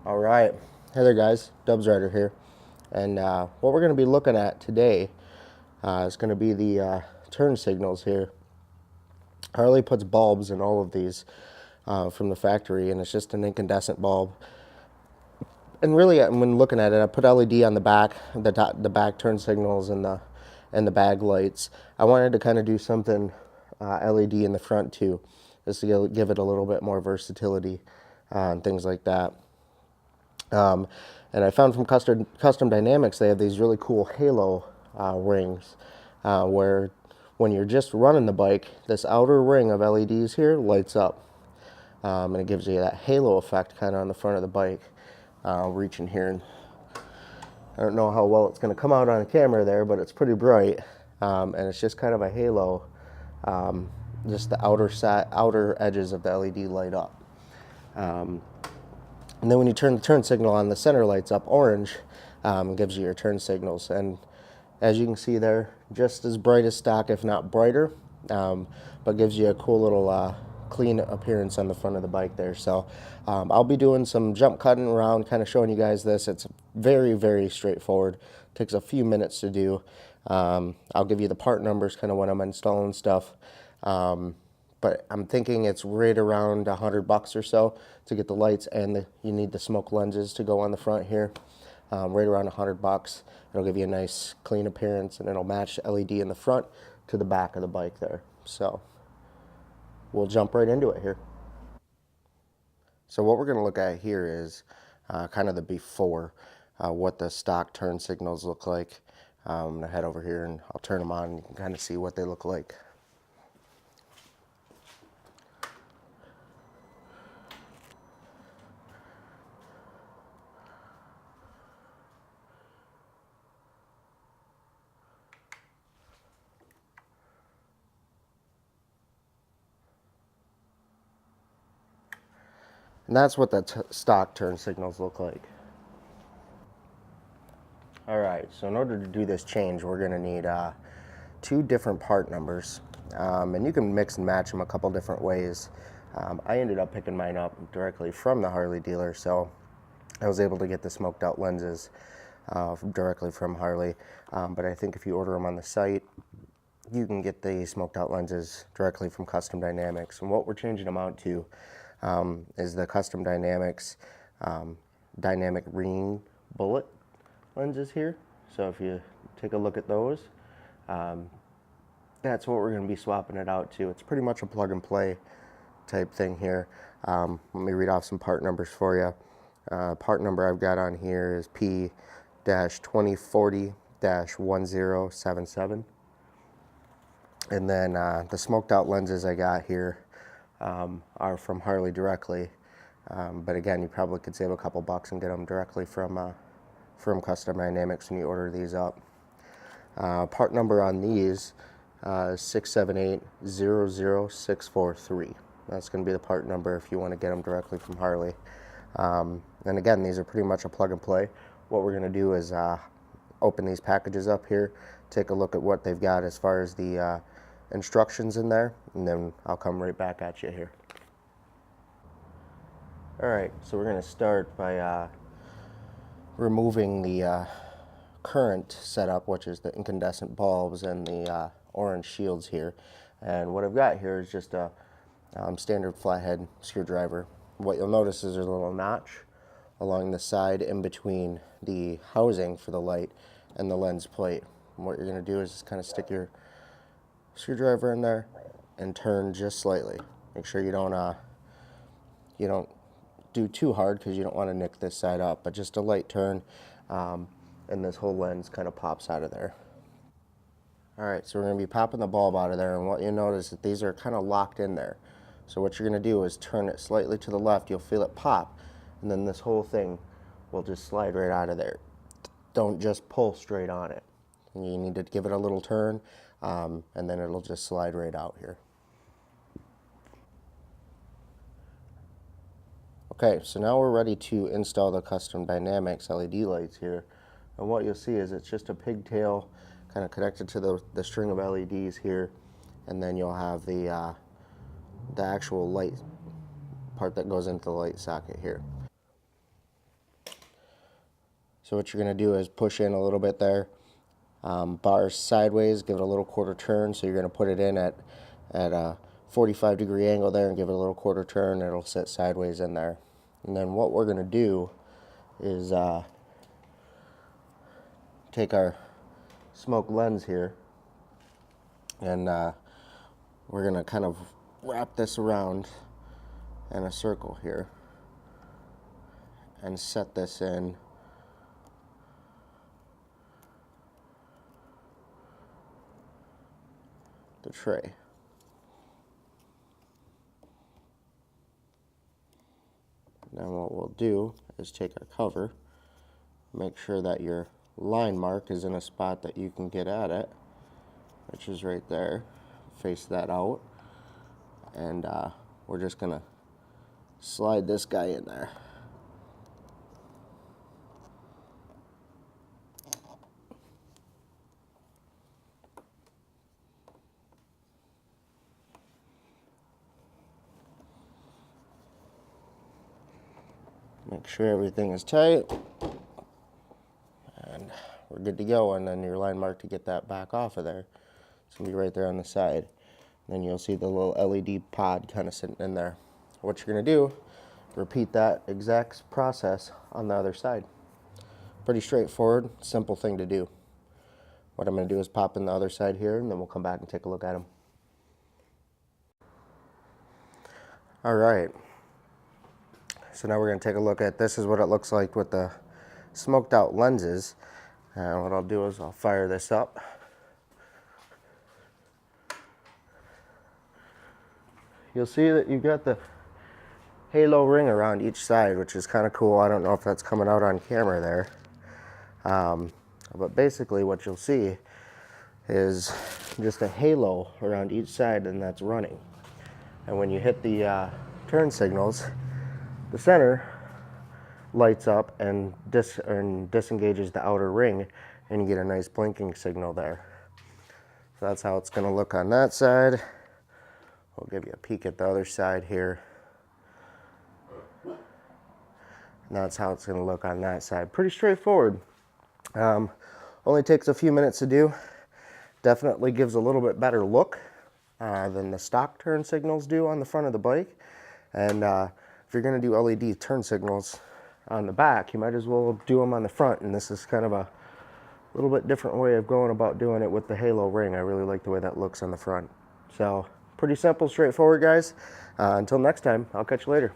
All right, hey there guys, Dubs Rider here, and what we're going to be looking at today is going to be the turn signals here. Harley puts bulbs in all of these from the factory, and it's just an incandescent bulb. And really, when looking at it, I put LED on the back, the back turn signals and the bag lights. I wanted to kind of do something LED in the front too, just to give it a little bit more versatility and things like that. And I found from Custom Dynamics, they have these really cool halo rings where when you're just running the bike, this outer ring of LEDs here lights up. And it gives you that halo effect kind of on the front of the bike. Reaching here, and I don't know how well it's going to come out on the camera there, but it's pretty bright. And it's just kind of a halo, just the outer edges of the LED light up. And then when you turn the turn signal on, the center lights up orange, gives you your turn signals. And as you can see there, just as bright as stock, if not brighter, but gives you a cool little clean appearance on the front of the bike there. So I'll be doing some jump cutting around, kind of showing you guys this. It's very, very straightforward. Takes a few minutes to do. I'll give you the part numbers kind of when I'm installing stuff. But I'm thinking it's right around $100 or so to get the lights, and you need the smoke lenses to go on the front here. Right around $100. It'll give you a nice clean appearance, and it'll match the LED in the front to the back of the bike there. So we'll jump right into it here. So what we're going to look at here is kind of the before, what the stock turn signals look like. I'm going to head over here and I'll turn them on and you can kind of see what they look like. And that's what the stock turn signals look like. All right, so in order to do this change, we're going to need two different part numbers. And you can mix and match them a couple different ways. I ended up picking mine up directly from the Harley dealer, so I was able to get the smoked out lenses directly from Harley. But I think if you order them on the site, you can get the smoked out lenses directly from Custom Dynamics. And what we're changing them out to is the Custom Dynamics dynamic ring bullet lenses here. So if you take a look at those, that's what we're going to be swapping it out to. It's pretty much a plug and play type thing here. Let me read off some part numbers for you. Part number I've got on here is P-2040-1077. And then the smoked out lenses I got here are from Harley directly. But again, you probably could save a couple bucks and get them directly from Custom Dynamics when you order these up. Part number on these is 678-00643. That's going to be the part number if you want to get them directly from Harley. And again, these are pretty much a plug and play. What we're going to do is open these packages up here, take a look at what they've got as far as the instructions in there, and then I'll come right back at you here. Alright, so we're going to start by removing the current setup, which is the incandescent bulbs and the orange shields here. And what I've got here is just a standard flathead screwdriver. What you'll notice is there's a little notch along the side in between the housing for the light and the lens plate. And what you're going to do is just kind of stick your screwdriver in there and turn just slightly. Make sure you don't do too hard because you don't want to nick this side up, but just a light turn, and this whole lens kind of pops out of there. Alright, so we're going to be popping the bulb out of there, and what you'll notice is that these are kind of locked in there. So what you're going to do is turn it slightly to the left, you'll feel it pop, and then this whole thing will just slide right out of there. Don't just pull straight on it. You need to give it a little turn, and then it'll just slide right out here. Okay, so now we're ready to install the Custom Dynamics LED lights here. And what you'll see is it's just a pigtail kind of connected to the string of LEDs here, and then you'll have the actual light part that goes into the light socket here. So what you're going to do is push in a little bit there, bars sideways, give it a little quarter turn. So you're going to put it in at a 45-degree angle there and give it a little quarter turn. It'll sit sideways in there. And then what we're going to do is take our smoke lens here, and we're going to kind of wrap this around in a circle here and set this in the tray. Then what we'll do is take our cover, make sure that your line mark is in a spot that you can get at it, which is right there. Face that out, and we're just gonna slide this guy in there. Make sure everything is tight, and we're good to go. And then your line mark to get that back off of there, it's gonna be right there on the side. Then you'll see the little LED pod kind of sitting in there. What you're gonna do, repeat that exact process on the other side. Pretty straightforward, simple thing to do. What I'm gonna do is pop in the other side here, and then we'll come back and take a look at them. All right. So now we're going to take a look at, this is what it looks like with the smoked out lenses. And what I'll do is I'll fire this up. You'll see that you've got the halo ring around each side, which is kind of cool. I don't know if that's coming out on camera there. But basically what you'll see is just a halo around each side, and that's running. And when you hit the turn signals, the center lights up and disengages the outer ring, and you get a nice blinking signal there. So that's how it's going to look on that side. We'll give you a peek at the other side here. And that's how it's going to look on that side. Pretty straightforward. Only takes a few minutes to do. Definitely gives a little bit better look than the stock turn signals do on the front of the bike. And if you're going to do LED turn signals on the back, you might as well do them on the front. And this is kind of a little bit different way of going about doing it with the halo ring. I really like the way that looks on the front. So pretty simple, straightforward, guys. Until next time, I'll catch you later.